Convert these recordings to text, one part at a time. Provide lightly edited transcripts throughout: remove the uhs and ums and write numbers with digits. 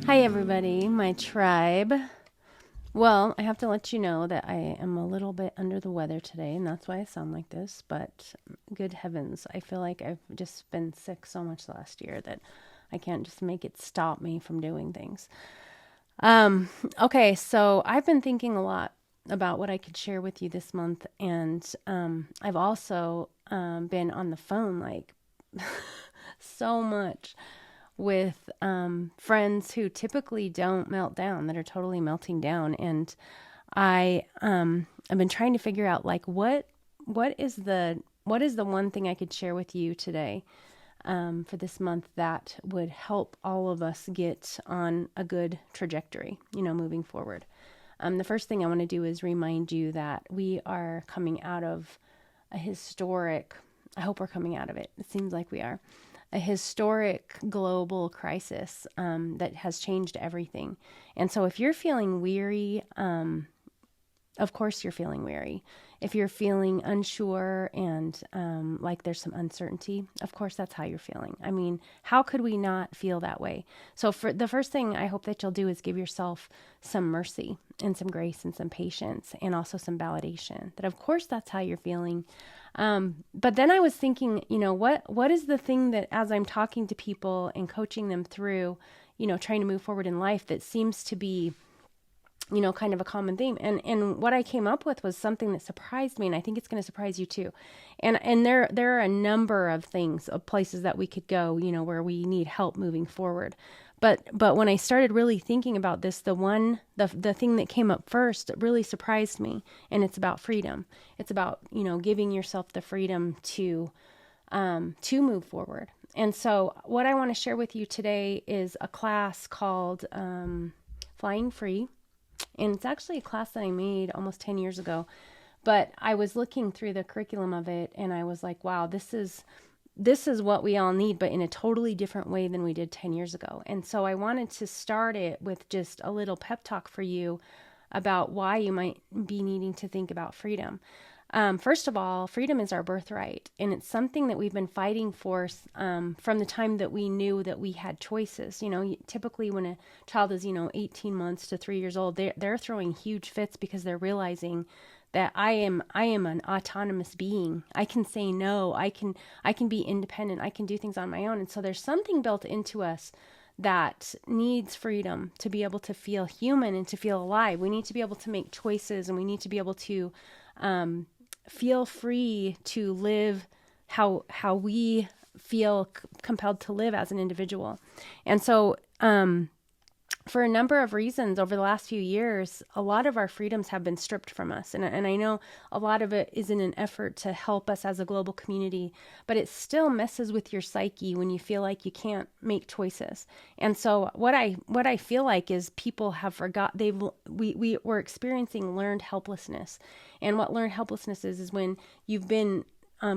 Hi, everybody, my tribe. Well, I have to let you know that I am a little bit under the weather today, and that's why I sound like this. But good heavens, I feel like I've just been sick so much last year that I can't just make it stop me from doing things. Um, okay, so I've been thinking a lot about what I could share with you this month, and I've also been on the phone like so much with friends who typically don't melt down, that are totally melting down. And I've been trying to figure out like what is the one thing I could share with you today for this month that would help all of us get on a good trajectory, moving forward. The first thing I want to do is remind you that we are coming out of a historic, I hope we're coming out of it. It seems like we are a historic global crisis that has changed everything. And so if you're feeling weary, of course you're feeling weary. If you're feeling unsure and like there's some uncertainty, of course that's how you're feeling. I mean, how could we not feel that way? So for the first thing I hope that you'll do is give yourself some mercy and some grace and some patience and also some validation that of course that's how you're feeling. But then I was thinking, what is the thing that as I'm talking to people and coaching them through, trying to move forward in life that seems to be, kind of a common theme. And what I came up with was something that surprised me, and I think it's going to surprise you too. And there are a number of things, of places that we could go, where we need help moving forward. But when I started really thinking about this, the thing that came up first really surprised me, and it's about freedom. It's about, giving yourself the freedom to move forward. And so what I want to share with you today is a class called Flying Free. And it's actually a class that I made almost 10 years ago. But I was looking through the curriculum of it and I was like, wow, this is what we all need, but in a totally different way than we did 10 years ago. And so I wanted to start it with just a little pep talk for you about why you might be needing to think about freedom. First of all, freedom is our birthright, and it's something that we've been fighting for from the time that we knew that we had choices. Typically when a child is, 18 months to 3 years old, they're throwing huge fits because they're realizing that I am an autonomous being. I can say no. I can be independent. I can do things on my own. And so there's something built into us that needs freedom to be able to feel human and to feel alive. We need to be able to make choices, and we need to be able to feel free to live how we feel compelled to live as an individual. And so for a number of reasons over the last few years, a lot of our freedoms have been stripped from us. And I know a lot of it is in an effort to help us as a global community, but it still messes with your psyche when you feel like you can't make choices. And so what I feel like is people have we're experiencing learned helplessness. And what learned helplessness is when you've been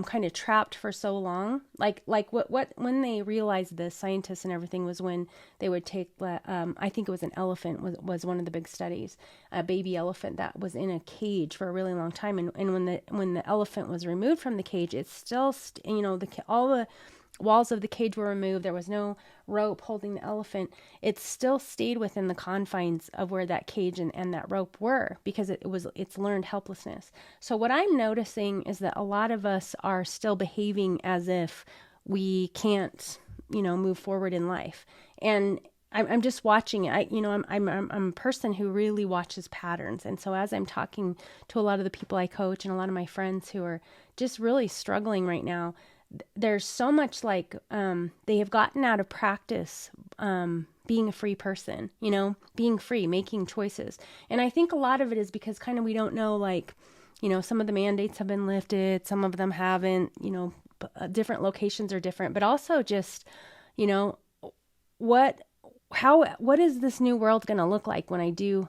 kind of trapped for so long. Like what when they realized this, scientists and everything, was when they would take I think it was an elephant was one of the big studies, a baby elephant that was in a cage for a really long time, and when the elephant was removed from the cage, it's still all the walls of the cage were removed. There was no rope holding the elephant. It still stayed within the confines of where that cage and that rope were, because it's learned helplessness. So what I'm noticing is that a lot of us are still behaving as if we can't, move forward in life. And I'm just watching it. I'm a person who really watches patterns. And so as I'm talking to a lot of the people I coach and a lot of my friends who are just really struggling right now, there's so much like they have gotten out of practice being a free person, being free, making choices. And I think a lot of it is because kind of we don't know, like, some of the mandates have been lifted, some of them haven't, different locations are different, but also just, what is this new world going to look like when I do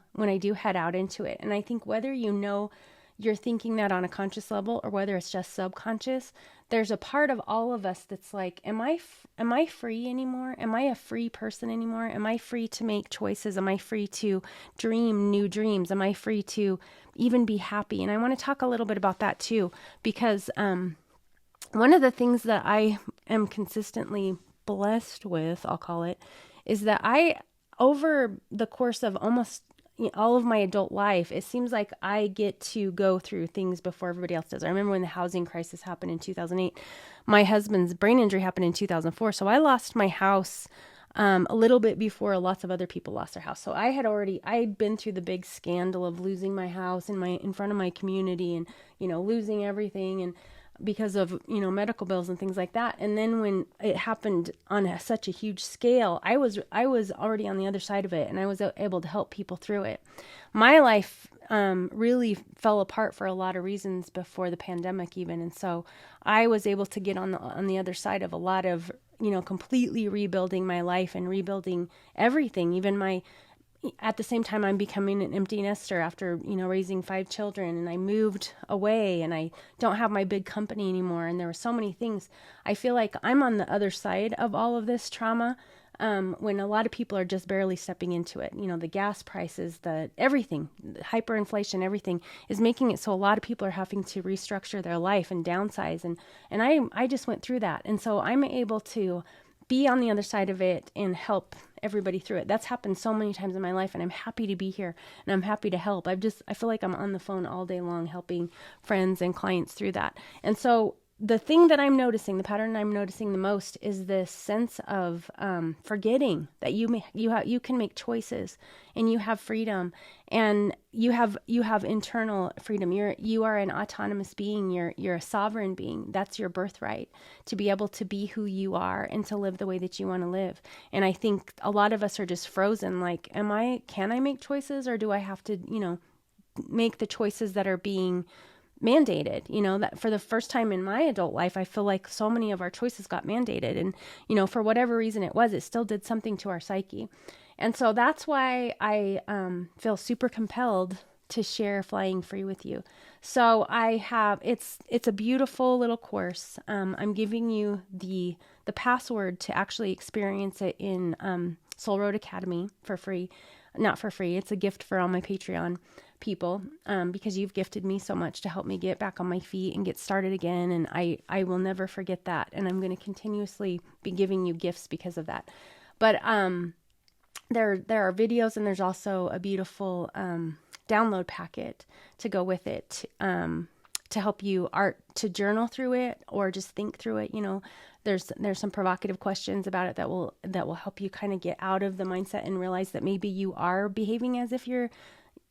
head out into it? And I think whether you're thinking that on a conscious level or whether it's just subconscious, there's a part of all of us that's like, am I free anymore? Am I a free person anymore? Am I free to make choices? Am I free to dream new dreams? Am I free to even be happy? And I want to talk a little bit about that too, because one of the things that I am consistently blessed with, I'll call it, is that over the course of almost all of my adult life, it seems like I get to go through things before everybody else does. I remember when the housing crisis happened in 2008. My husband's brain injury happened in 2004. So I lost my house a little bit before lots of other people lost their house. So I'd been through the big scandal of losing my house in front of my community, and, losing everything, and because of, medical bills and things like that. And then when it happened on such a huge scale, I was already on the other side of it, and I was able to help people through it. My life really fell apart for a lot of reasons before the pandemic even. And so I was able to get on the other side of a lot of, completely rebuilding my life and rebuilding everything, even at the same time, I'm becoming an empty nester after, raising 5 children, and I moved away, and I don't have my big company anymore. And there were so many things. I feel like I'm on the other side of all of this trauma, when a lot of people are just barely stepping into it. The gas prices, everything, the hyperinflation, everything is making it so a lot of people are having to restructure their life and downsize. And I just went through that. And so I'm able to be on the other side of it and help everybody through it. That's happened so many times in my life, and I'm happy to be here, and I'm happy to help. I feel like I'm on the phone all day long helping friends and clients through that. And so the thing that I'm noticing, the pattern I'm noticing the most, is this sense of forgetting that you can make choices, and you have freedom, and you have internal freedom. You are an autonomous being. You're a sovereign being. That's your birthright, to be able to be who you are and to live the way that you want to live. And I think a lot of us are just frozen. Like, can I make choices, or do I have to, make the choices that are being mandated? That for the first time in my adult life, I feel like so many of our choices got mandated, and for whatever reason it still did something to our psyche. And so that's why I feel super compelled to share Flying Free with you. So it's a beautiful little course. I'm giving you the password to actually experience it in Soul Road Academy for free. Not for free. It's a gift for all my Patreon people, because you've gifted me so much to help me get back on my feet and get started again. And I will never forget that. And I'm going to continuously be giving you gifts because of that. But there are videos, and there's also a beautiful download packet to go with it, to help you to journal through it, or just think through it. There's some provocative questions about it that will help you kind of get out of the mindset and realize that maybe you are behaving as if you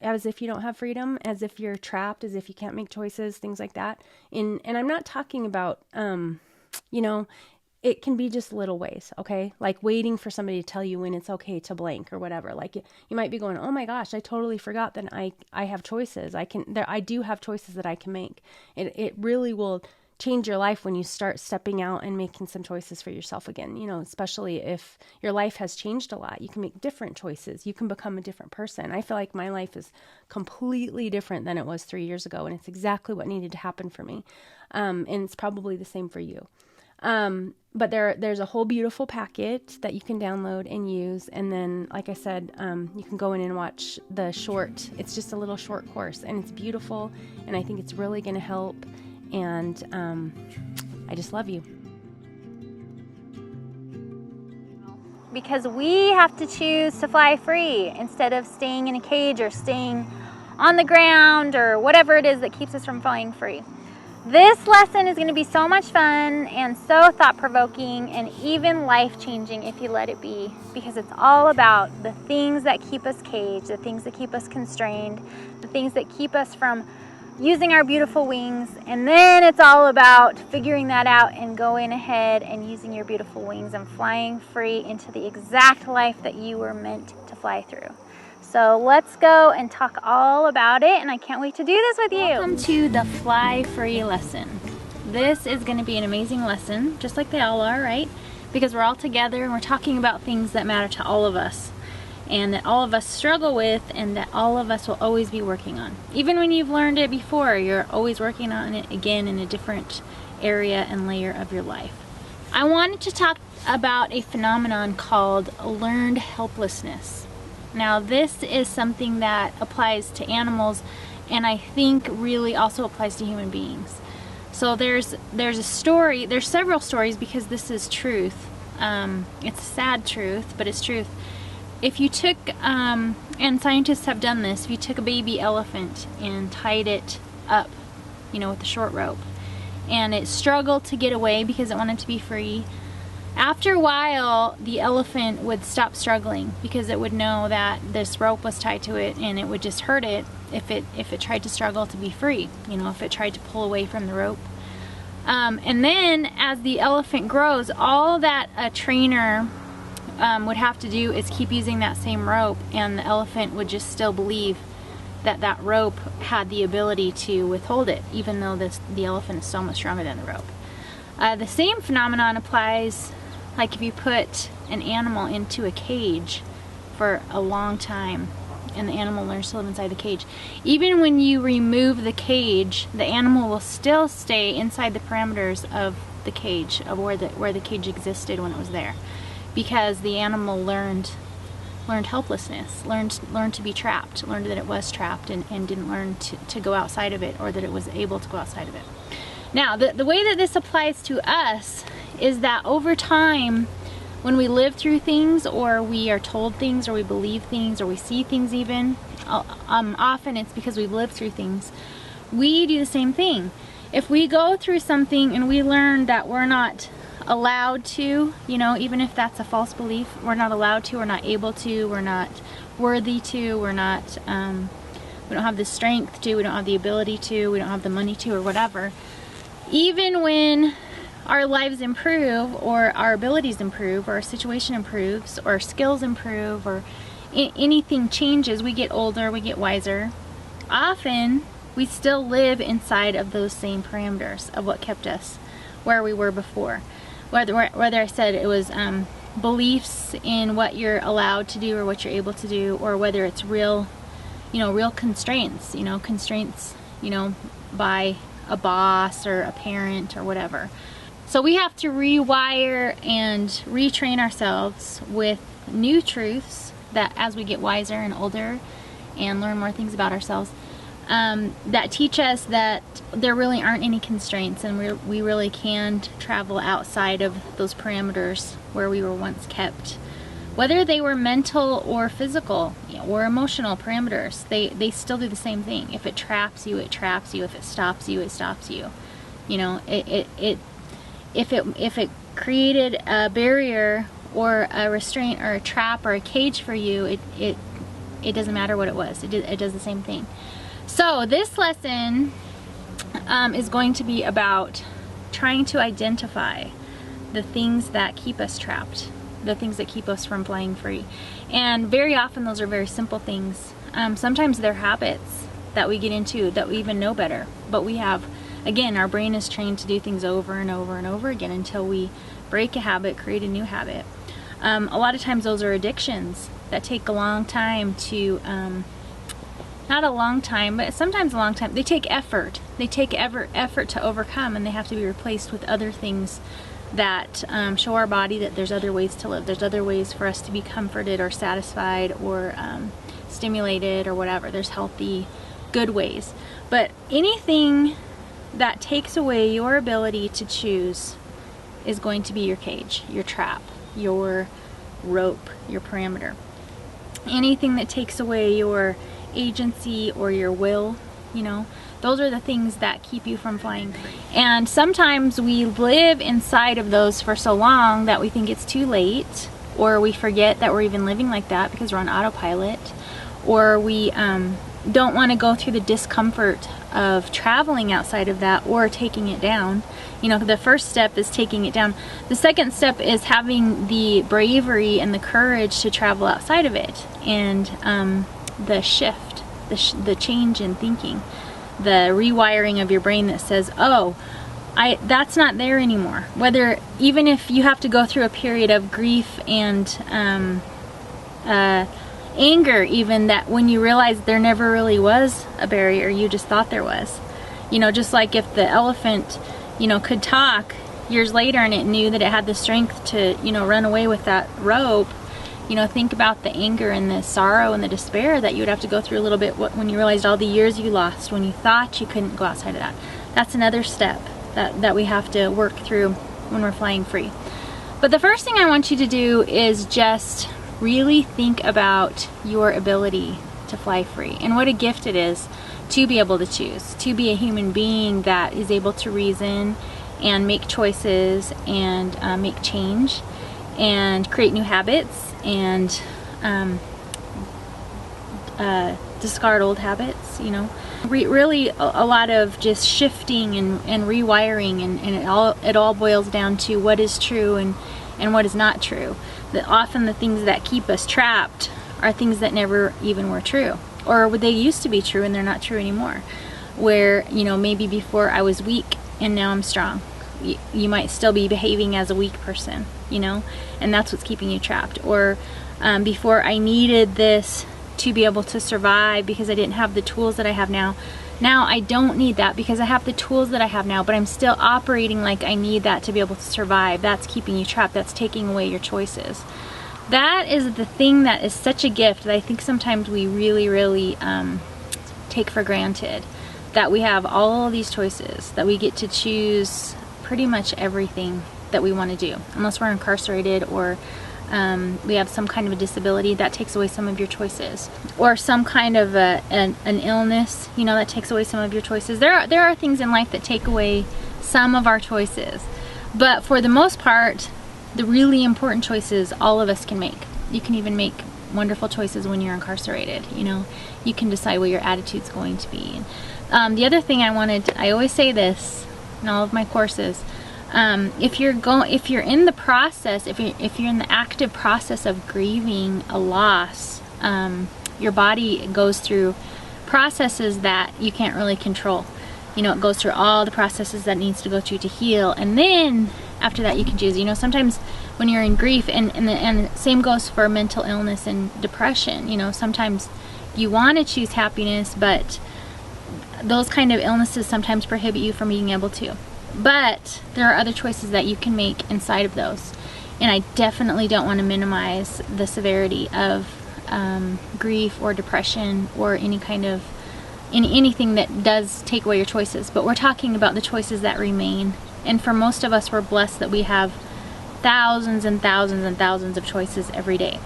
don't have freedom, as if you're trapped, as if you can't make choices, things like that. And I'm not talking about, it can be just little ways, okay? Like waiting for somebody to tell you when it's okay to blank or whatever. Like you might be going, oh my gosh, I totally forgot that I have choices. I do have choices that I can make. It really will change your life when you start stepping out and making some choices for yourself again, especially if your life has changed a lot. You can make different choices. You can become a different person. I feel like my life is completely different than it was 3 years ago, and it's exactly what needed to happen for me. And it's probably the same for you. But there's a whole beautiful packet that you can download and use. And then, like I said, you can go in and watch it's just a little short course, and it's beautiful. And I think it's really going to help. And I just love you. Because we have to choose to fly free instead of staying in a cage or staying on the ground or whatever it is that keeps us from flying free. This lesson is going to be so much fun and so thought-provoking and even life-changing if you let it be, because it's all about the things that keep us caged, the things that keep us constrained, the things that keep us from using our beautiful wings. And then it's all about figuring that out and going ahead and using your beautiful wings and flying free into the exact life that you were meant to fly through. So let's go and talk all about it, and I can't wait to do this with you. Welcome to the Fly Free lesson. This is going to be an amazing lesson, just like they all are, right? Because we're all together and we're talking about things that matter to all of us, and that all of us struggle with, and that all of us will always be working on. Even when you've learned it before, you're always working on it again in a different area and layer of your life. I wanted to talk about a phenomenon called learned helplessness. Now, this is something that applies to animals, and I think really also applies to human beings. So there's a story, there's several stories, because this is truth. It's a sad truth, but it's truth. if you took, and scientists have done this, if you took a baby elephant and tied it up, you know, with a short rope, and it struggled to get away because it wanted to be free, after a while the elephant would stop struggling because it would know that this rope was tied to it, and it would just hurt it if it tried to struggle to be free, you know, if it tried to pull away from the rope. And then as the elephant grows, all that a trainer would have to do is keep using that same rope, and the elephant would just still believe that that rope had the ability to withhold it, even though the elephant is so much stronger than the rope. The same phenomenon applies, like if you put an animal into a cage for a long time and the animal learns to live inside the cage. Even when you remove the cage, the animal will still stay inside the parameters of the cage, of where the cage existed when it was there, because the animal learned helplessness, learned to be trapped, learned that it was trapped, and didn't learn to go outside of it, or that it was able to go outside of it. Now, the way that this applies to us is that over time, when we live through things, or we are told things, or we believe things, or we see things even, often it's because we've lived through things, we do the same thing. If we go through something and we learn that we're not allowed to, you know, even if that's a false belief, we're not allowed to, we're not able to, we're not worthy to, we're not, we don't have the strength to, we don't have the ability to, we don't have the money to, or whatever. Even when our lives improve, or our abilities improve, or our situation improves, or our skills improve, or anything changes, we get older, we get wiser, often we still live inside of those same parameters of what kept us where we were before. Whether I said it was beliefs in what you're allowed to do or what you're able to do, or whether it's real, you know, real constraints, you know, by a boss or a parent or whatever. So we have to rewire and retrain ourselves with new truths that, as we get wiser and older and learn more things about ourselves, that teach us that there really aren't any constraints, and we really can travel outside of those parameters where we were once kept. Whether they were mental or physical, you know, or emotional parameters, they still do the same thing. If it traps you, it traps you. If it stops you, it stops you. You know, if it created a barrier or a restraint or a trap or a cage for you, it doesn't matter what it was. It does the same thing. So this lesson is going to be about trying to identify the things that keep us trapped, the things that keep us from flying free. And very often those are very simple things. Sometimes they're habits that we get into that we even know better, but we have, again, our brain is trained to do things over and over and over again until we break a habit, create a new habit. A lot of times those are addictions that take a long time to, not a long time, but sometimes a long time. They take effort. They take effort to overcome, and they have to be replaced with other things that show our body that there's other ways to live. There's other ways for us to be comforted or satisfied or stimulated or whatever. There's healthy, good ways. But anything that takes away your ability to choose is going to be your cage, your trap, your rope, your parameter. Anything that takes away your agency or your will, you know, those are the things that keep you from flying free. And sometimes we live inside of those for so long that we think it's too late, or we forget that we're even living like that because we're on autopilot, or we don't want to go through the discomfort of traveling outside of that or taking it down. You know, the first step is taking it down. The second step is having the bravery and the courage to travel outside of it, and the shift, the change in thinking, the rewiring of your brain that says, oh, that's not there anymore. Whether, even if you have to go through a period of grief and anger, even, that when you realize there never really was a barrier, you just thought there was. You know, just like if the elephant, you know, could talk years later and it knew that it had the strength to, you know, run away with that rope, you know, think about the anger and the sorrow and the despair that you would have to go through a little bit when you realized all the years you lost when you thought you couldn't go outside of that. That's another step that we have to work through when we're flying free. But the first thing I want you to do is just really think about your ability to fly free and what a gift it is to be able to choose, to be a human being that is able to reason and make choices and make change and create new habits and discard old habits, you know. Really a lot of just shifting and rewiring, and it all boils down to what is true and what is not true. That often the things that keep us trapped are things that never even were true, or they used to be true and they're not true anymore. Where, you know, maybe before I was weak and now I'm strong. You might still be behaving as a weak person, you know, and that's what's keeping you trapped. Or before I needed this to be able to survive because I didn't have the tools that I have now. Now I don't need that because I have the tools that I have now, but I'm still operating like I need that to be able to survive. That's keeping you trapped. That's taking away your choices. That is the thing that is such a gift that I think sometimes we really take for granted. That we have all these choices, that we get to choose pretty much everything that we want to do. Unless we're incarcerated or we have some kind of a disability, that takes away some of your choices. Or some kind of an illness, you know, that takes away some of your choices. There are things in life that take away some of our choices. But for the most part, the really important choices all of us can make. You can even make wonderful choices when you're incarcerated, you know. You can decide what your attitude's going to be. The other thing I always say this in all of my courses, if you're in the process, if you're in the active process of grieving a loss, your body goes through processes that you can't really control. You know, it goes through all the processes that it needs to go through to heal, and then after that you can choose. You know, sometimes when you're in grief, and same goes for mental illness and depression, you know, sometimes you want to choose happiness, but those kind of illnesses sometimes prohibit you from being able to. But there are other choices that you can make inside of those. And I definitely don't want to minimize the severity of grief or depression or any kind of anything that does take away your choices. But we're talking about the choices that remain. And for most of us, we're blessed that we have thousands and thousands and thousands of choices every day.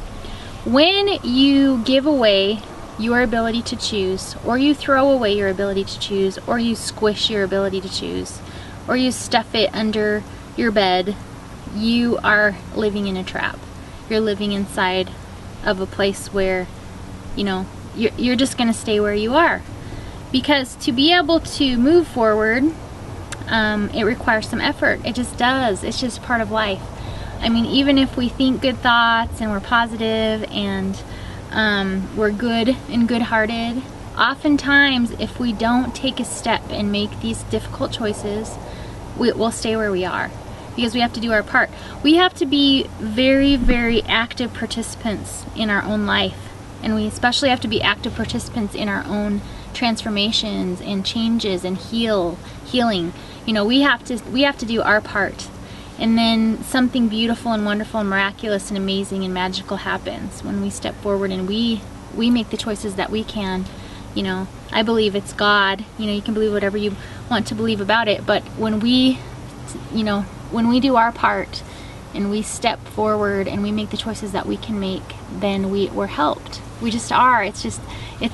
When you give away your ability to choose, or you throw away your ability to choose, or you squish your ability to choose, or you stuff it under your bed, you are living in a trap. You're living inside of a place where, you know, you're just going to stay where you are. Because to be able to move forward, it requires some effort. It just does. It's just part of life. I mean, even if we think good thoughts and we're positive and we're good and good-hearted, oftentimes if we don't take a step and make these difficult choices, we'll stay where we are, because we have to do our part. We have to be very active participants in our own life, and we especially have to be active participants in our own transformations and changes and healing. You know, we have to do our part, and then something beautiful and wonderful and miraculous and amazing and magical happens when we step forward and we make the choices that we can. You know, I believe it's God. You know, you can believe whatever you want to believe about it, but when we do our part and we step forward and we make the choices that we can make, then we're helped. We just are. It's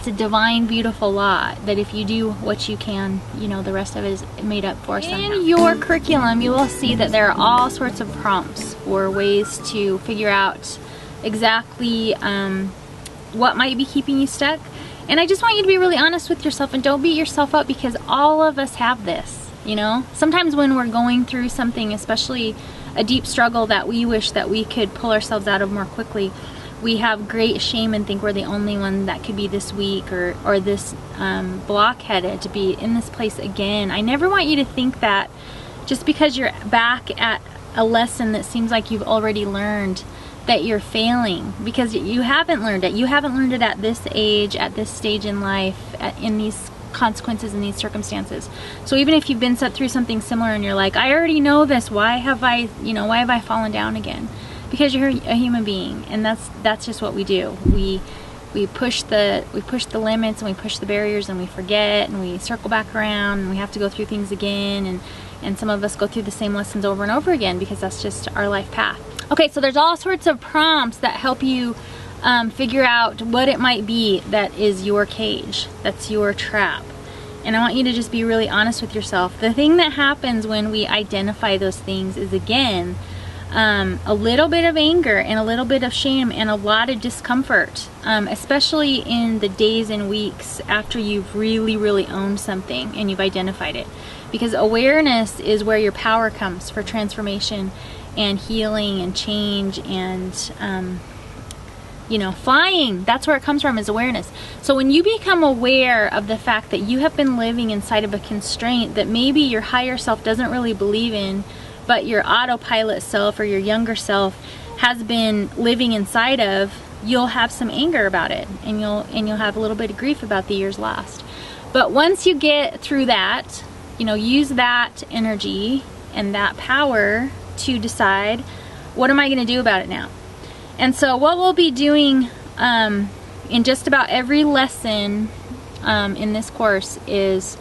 a divine, beautiful law that if you do what you can, you know, the rest of it is made up for somehow. In your curriculum, you will see that there are all sorts of prompts or ways to figure out exactly what might be keeping you stuck. And I just want you to be really honest with yourself and don't beat yourself up, because all of us have this, you know? Sometimes when we're going through something, especially a deep struggle that we wish that we could pull ourselves out of more quickly, we have great shame and think we're the only one that could be this weak or this blockheaded to be in this place again. I never want you to think that just because you're back at a lesson that seems like you've already learned, that you're failing, because you haven't learned it. You haven't learned it at this age, at this stage in life, in these consequences, in these circumstances. So even if you've been through something similar and you're like, I already know this, why have I fallen down again? Because you're a human being, and that's just what we do. We push the limits and we push the barriers and we forget and we circle back around and we have to go through things again, and some of us go through the same lessons over and over again because that's just our life path. Okay, so there's all sorts of prompts that help you figure out what it might be that is your cage, that's your trap. And I want you to just be really honest with yourself. The thing that happens when we identify those things is, again, a little bit of anger and a little bit of shame and a lot of discomfort, especially in the days and weeks after you've really owned something and you've identified it. Because awareness is where your power comes for transformation and healing and change and you know, flying. That's where it comes from, is awareness. So when you become aware of the fact that you have been living inside of a constraint that maybe your higher self doesn't really believe in, but your autopilot self or your younger self has been living inside of, you'll have some anger about it, and you'll have a little bit of grief about the years lost. But once you get through that, you know, use that energy and that power to decide, what am I going to do about it now? And so what we'll be doing in just about every lesson in this course is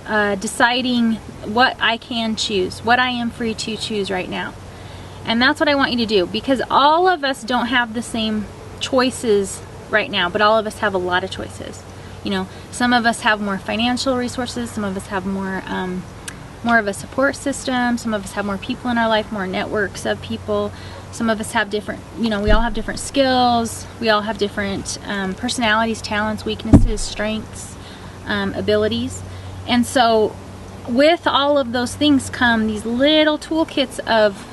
deciding what I can choose, what I am free to choose right now. And that's what I want you to do, because all of us don't have the same choices right now, but all of us have a lot of choices. You know, some of us have more financial resources, some of us have more of a support system, some of us have more people in our life, more networks of people. Some of us have different, you know, we all have different skills, we all have different personalities, talents, weaknesses, strengths, abilities. And so with all of those things come these little toolkits of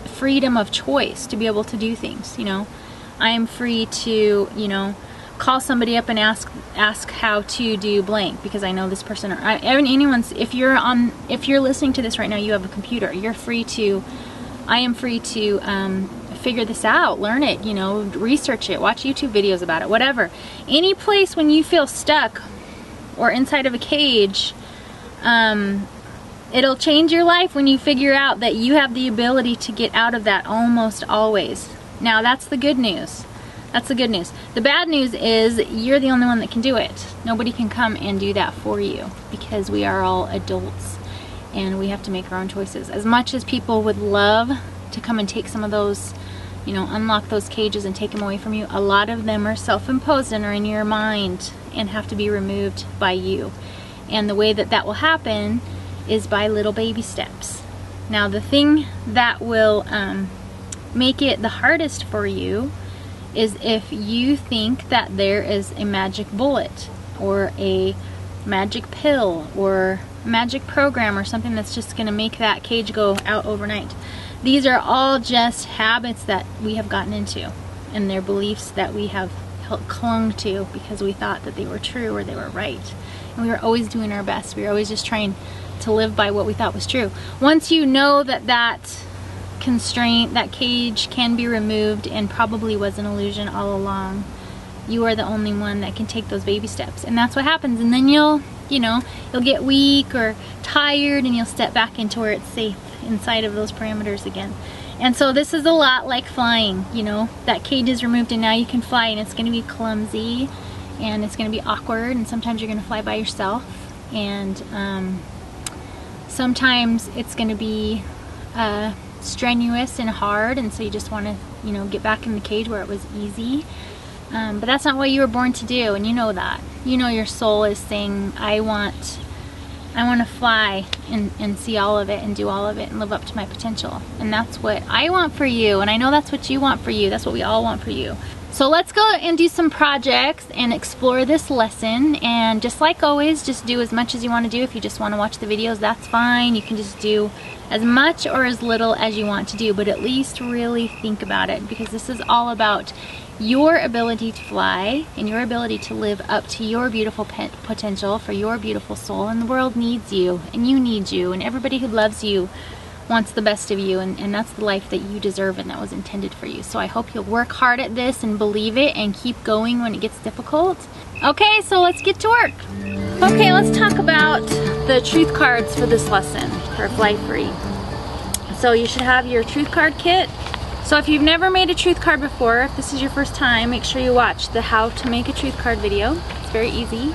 freedom of choice to be able to do things. You know, I am free to, you know, call somebody up and ask how to do blank, because I know this person, or anyone's, if you're listening to this right now, you have a computer, you're free to, I am free to figure this out, learn it, you know, research it, watch YouTube videos about it, whatever. Any place when you feel stuck or inside of a cage, it'll change your life when you figure out that you have the ability to get out of that almost always. Now that's the good news. That's the good news. The bad news is you're the only one that can do it. Nobody can come and do that for you, because we are all adults and we have to make our own choices. As much as people would love to come and take some of those, you know, unlock those cages and take them away from you, a lot of them are self-imposed and are in your mind and have to be removed by you. And the way that that will happen is by little baby steps. Now the thing that will make it the hardest for you is if you think that there is a magic bullet or a magic pill or magic program or something that's just going to make that cage go out overnight. These are all just habits that we have gotten into, and they're beliefs that we have clung to because we thought that they were true or they were right. And we were always doing our best. We were always just trying to live by what we thought was true. Once you know that that constraint, that cage can be removed and probably was an illusion all along, you are the only one that can take those baby steps. And that's what happens. And then you'll get weak or tired, and you'll step back into where it's safe inside of those parameters again. And so this is a lot like flying. You know, that cage is removed and now you can fly, and it's going to be clumsy and it's going to be awkward, and sometimes you're going to fly by yourself, and sometimes it's going to be strenuous and hard, and so you just want to, you know, get back in the cage where it was easy. But that's not what you were born to do, and you know that. You know your soul is saying, I want to fly and see all of it and do all of it and live up to my potential. And that's what I want for you, and I know that's what you want for you. That's what we all want for you. So let's go and do some projects and explore this lesson. And just like always, just do as much as you want to do. If you just want to watch the videos, that's fine. You can just do as much or as little as you want to do, but at least really think about it, because this is all about your ability to fly and your ability to live up to your beautiful potential for your beautiful soul. And the world needs you, and you need you, and everybody who loves you wants the best of you, and that's the life that you deserve and that was intended for you. So I hope you'll work hard at this and believe it and keep going when it gets difficult. Okay, so let's get to work. Okay, let's talk about the truth cards for this lesson for Fly Free. So you should have your truth card kit. So if you've never made a truth card before, if this is your first time, make sure you watch the how to make a truth card video. It's very easy.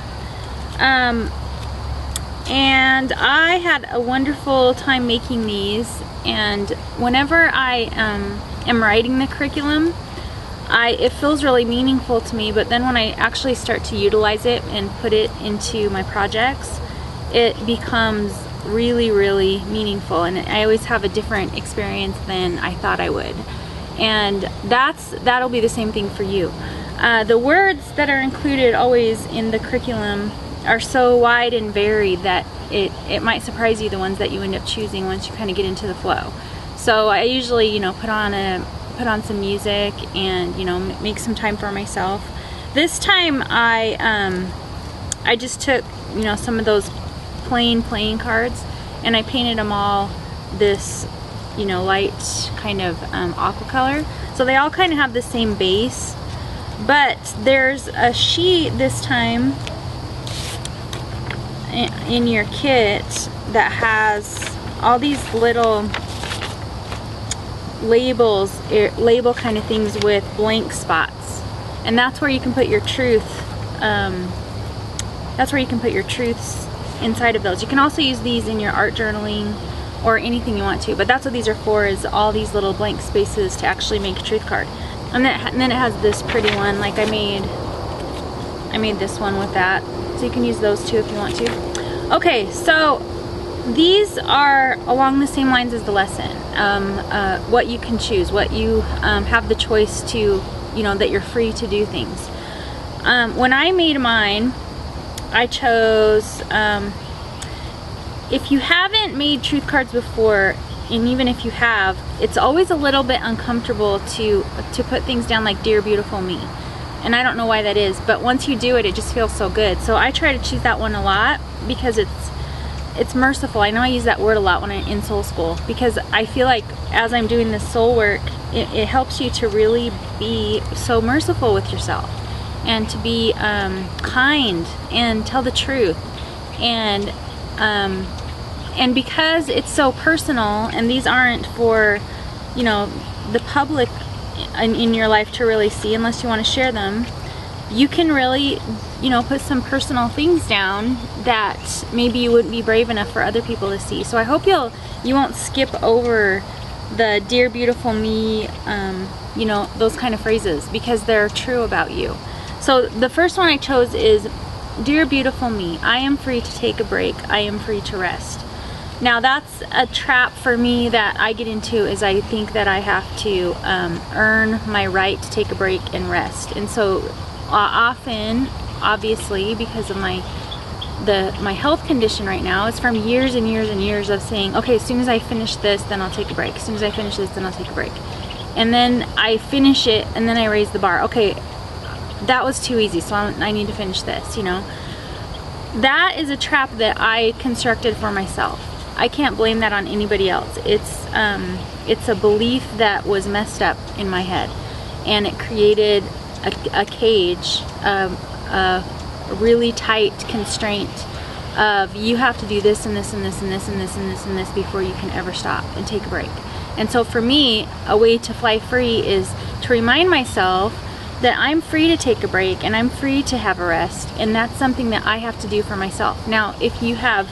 and I had a wonderful time making these. And whenever I am writing the curriculum, it feels really meaningful to me, but then when I actually start to utilize it and put it into my projects, it becomes really, really meaningful, and I always have a different experience than I thought I would. And that'll be the same thing for you. The words that are included always in the curriculum are so wide and varied that it might surprise you, the ones that you end up choosing once you kind of get into the flow. So I usually, you know, put on some music and, you know, make some time for myself. This time I just took, you know, some of those plain playing cards and I painted them all this, you know, light kind of aqua color. So they all kind of have the same base, but there's a sheet this time in your kit that has all these little label kind of things with blank spots, and that's where you can put your truth. That's where you can put your truths inside of those. You can also use these in your art journaling or anything you want to, but that's what these are for, is all these little blank spaces to actually make a truth card. And then it has this pretty one, like I made this one with that, so you can use those too if you want to. Okay, so these are along the same lines as the lesson. What you can choose, what you have the choice to, you know, that you're free to do things. When I made mine, I chose, if you haven't made truth cards before, and even if you have, it's always a little bit uncomfortable to put things down like "Dear Beautiful Me." And I don't know why that is, but once you do it, it just feels so good. So I try to choose that one a lot because it's merciful. I know I use that word a lot when I'm in soul school, because I feel like as I'm doing this soul work, it helps you to really be so merciful with yourself, and to be kind and tell the truth. And because it's so personal, and these aren't for, you know, the public in your life to really see unless you want to share them, you can really, you know, put some personal things down that maybe you wouldn't be brave enough for other people to see. So I hope you won't skip over the "Dear Beautiful Me," you know, those kind of phrases, because they're true about you. So the first one I chose is, "Dear Beautiful Me, I am free to take a break. I am free to rest." Now that's a trap for me that I get into, is I think that I have to earn my right to take a break and rest. And so often, obviously, because of my health condition right now, it's from years and years and years of saying, okay, as soon as I finish this, then I'll take a break. As soon as I finish this, then I'll take a break. And then I finish it, and then I raise the bar. Okay, that was too easy, so I need to finish this, you know. That is a trap that I constructed for myself. I can't blame that on anybody else. It's a belief that was messed up in my head, and it created a cage, a really tight constraint of, you have to do this and this and this and this and this and this and this before you can ever stop and take a break. And so for me, a way to fly free is to remind myself that I'm free to take a break and I'm free to have a rest, and that's something that I have to do for myself. Now, if you have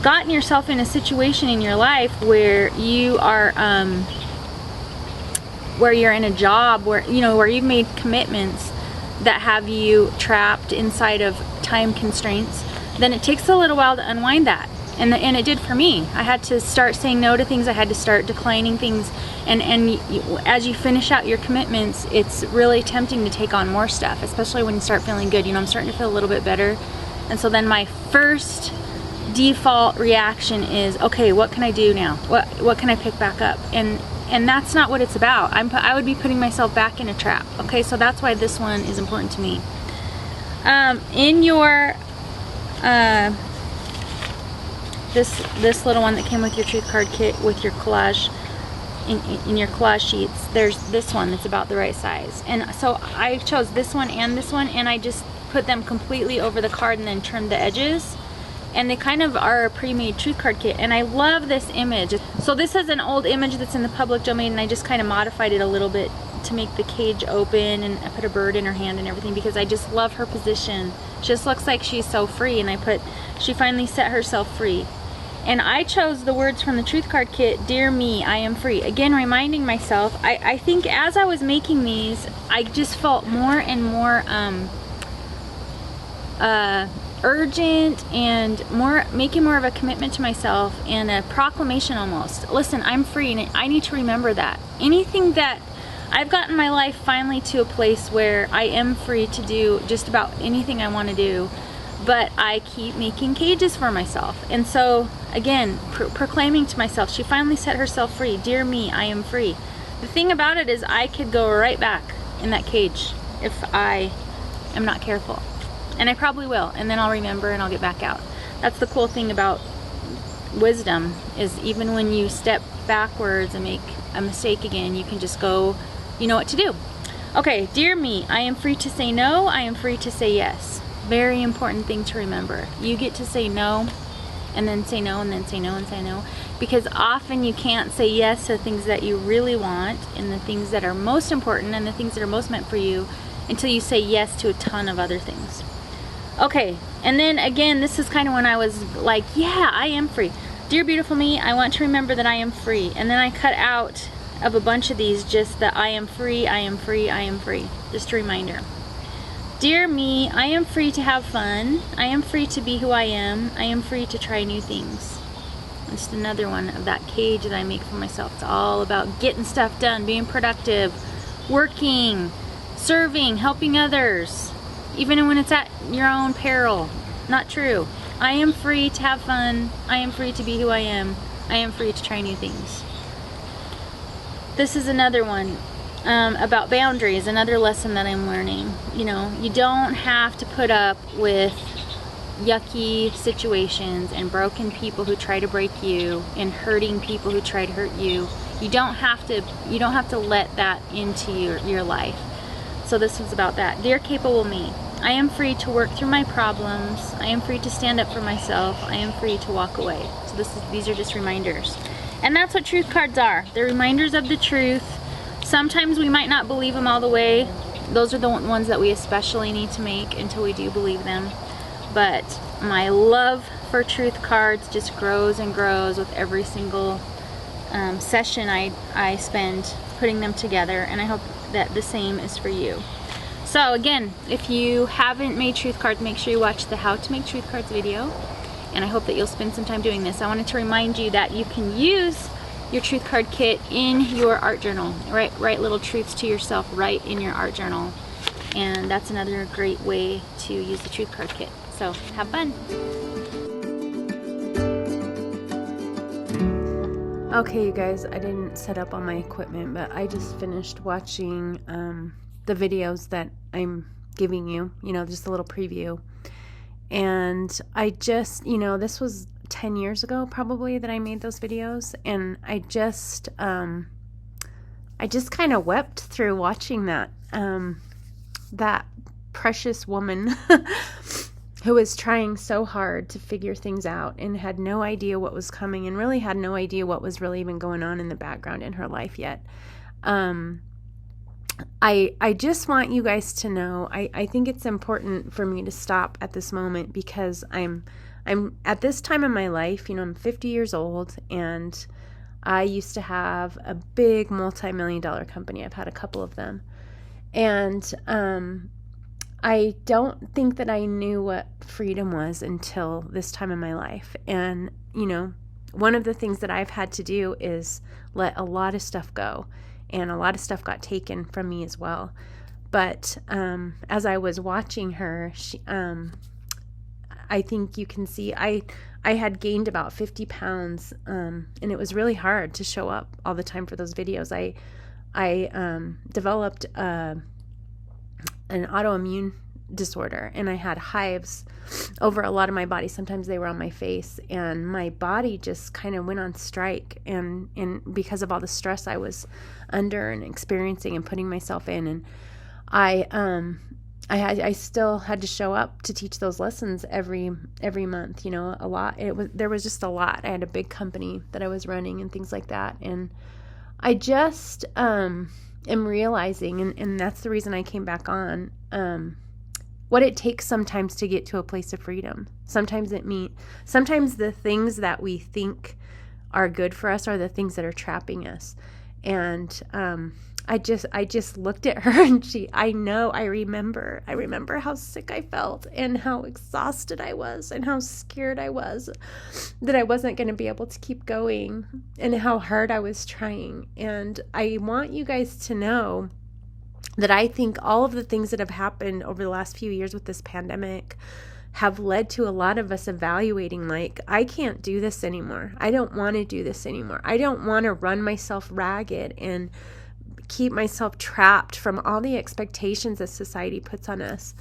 gotten yourself in a situation in your life where you are where you're in a job where, you know, where you've made commitments that have you trapped inside of time constraints, then it takes a little while to unwind that. And it did for me. I had to start saying no to things. I had to start declining things. And as you finish out your commitments, it's really tempting to take on more stuff, especially when you start feeling good. You know, I'm starting to feel a little bit better. And so then my first default reaction is, okay, what can I do now? What can I pick back up? And that's not what it's about. I would be putting myself back in a trap. Okay, so that's why this one is important to me. In your this little one that came with your truth card kit with your collage, in your collage sheets, there's this one that's about the right size. And so I chose this one, and I just put them completely over the card and then trimmed the edges. And they kind of are a pre-made truth card kit, and I love this image. So this is an old image that's in the public domain, and I just kind of modified it a little bit to make the cage open, and I put a bird in her hand and everything, because I just love her position Just looks like she's so free. And I put, she finally set herself free. And I chose the words from the Truth Card Kit, Dear Me, I am free. Again, reminding myself, I think as I was making these, I just felt more and more urgent and making more of a commitment to myself and a proclamation almost. Listen, I'm free, and I need to remember that. Anything that I've gotten my life finally to a place where I am free to do just about anything I want to do, but I keep making cages for myself. And so again, proclaiming to myself, she finally set herself free. Dear me, I am free. The thing about it is I could go right back in that cage if I am not careful. And I probably will, and then I'll remember and I'll get back out. That's the cool thing about wisdom, is even when you step backwards and make a mistake again, you can just go, you know what to do. Okay, dear me, I am free to say no, I am free to say yes. Very important thing to remember. You get to say no, and then say no, and then say no, and say no. Because often you can't say yes to things that you really want, and the things that are most important, and the things that are most meant for you, until you say yes to a ton of other things. Okay, and then again, this is kind of when I was like, yeah, I am free. Dear beautiful me, I want to remember that I am free. And then I cut out of a bunch of these just that I am free, I am free, I am free. Just a reminder. Dear me, I am free to have fun. I am free to be who I am. I am free to try new things. Just another one of that cage that I make for myself. It's all about getting stuff done, being productive, working, serving, helping others, even when it's at your own peril. Not true. I am free to have fun. I am free to be who I am. I am free to try new things. This is another one about boundaries, another lesson that I'm learning. You know, you don't have to put up with yucky situations and broken people who try to break you and hurting people who try to hurt you. You don't have to let that into your life. So this was about that. Dear capable me, I am free to work through my problems. I am free to stand up for myself. I am free to walk away. So these are just reminders. And that's what truth cards are. They're reminders of the truth. Sometimes we might not believe them all the way. Those are the ones that we especially need to make until we do believe them. But my love for truth cards just grows and grows with every single session I spend putting them together, and I hope that the same is for you. So again, if you haven't made truth cards, make sure you watch the How to Make Truth Cards video, and I hope that you'll spend some time doing this. I wanted to remind you that you can use your truth card kit in your art journal. Write little truths to yourself right in your art journal, and that's another great way to use the truth card kit. So have fun. Okay, you guys, I didn't set up all my equipment, but I just finished watching the videos that I'm giving you, just a little preview. And I just, this was 10 years ago probably that I made those videos, and I just kind of wept through watching that precious woman who was trying so hard to figure things out and had no idea what was coming, and really had no idea what was really even going on in the background in her life yet. I just want you guys to know, I think it's important for me to stop at this moment, because I'm at this time in my life, I'm 50 years old, and I used to have a big multi-million-dollar company. I've had a couple of them. And I don't think that I knew what freedom was until this time in my life. And, one of the things that I've had to do is let a lot of stuff go. And a lot of stuff got taken from me as well. But as I was watching her, I think you can see I had gained about 50 pounds, and it was really hard to show up all the time for those videos. I developed an autoimmune disorder, and I had hives over a lot of my body. Sometimes they were on my face, and my body just kind of went on strike, and because of all the stress I was under and experiencing and putting myself in, and I still had to show up to teach those lessons every month, a lot. There was just a lot. I had a big company that I was running and things like that, and I just am realizing, and that's the reason I came back on, what it takes sometimes to get to a place of freedom. Sometimes sometimes the things that we think are good for us are the things that are trapping us. And I just looked at her, and I remember how sick I felt and how exhausted I was and how scared I was that I wasn't going to be able to keep going, and how hard I was trying. And I want you guys to know that I think all of the things that have happened over the last few years with this pandemic have led to a lot of us evaluating, like, I can't do this anymore. I don't want to do this anymore. I don't want to run myself ragged and keep myself trapped from all the expectations that society puts on us.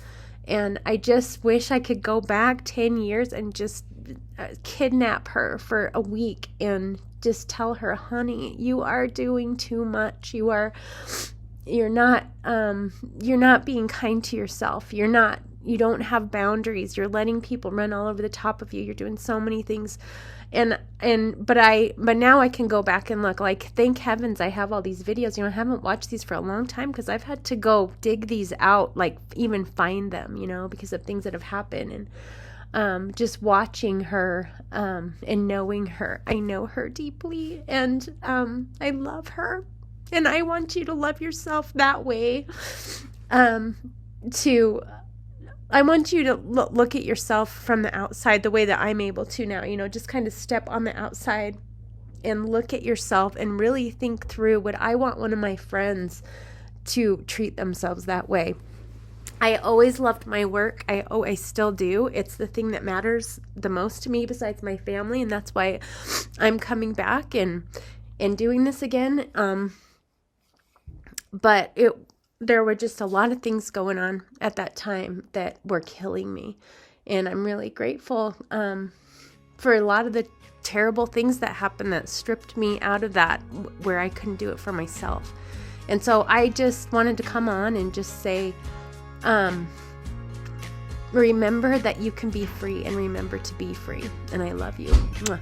And I just wish I could go back 10 years and just kidnap her for a week and just tell her, honey, you are doing too much. You're not being kind to yourself. You don't have boundaries. You're letting people run all over the top of you. You're doing so many things. But now I can go back and look, like, thank heavens I have all these videos. I haven't watched these for a long time because I've had to go dig these out, like even find them, because of things that have happened. And just watching her and knowing her, I know her deeply, and I love her. And I want you to love yourself that way. I want you to look at yourself from the outside the way that I'm able to now, just kind of step on the outside and look at yourself and really think through, would I want one of my friends to treat themselves that way? I always loved my work. I still do. It's the thing that matters the most to me besides my family. And that's why I'm coming back and doing this again. But there were just a lot of things going on at that time that were killing me. And I'm really grateful for a lot of the terrible things that happened that stripped me out of that, where I couldn't do it for myself. And so I just wanted to come on and just say, remember that you can be free, and remember to be free. And I love you. Mwah.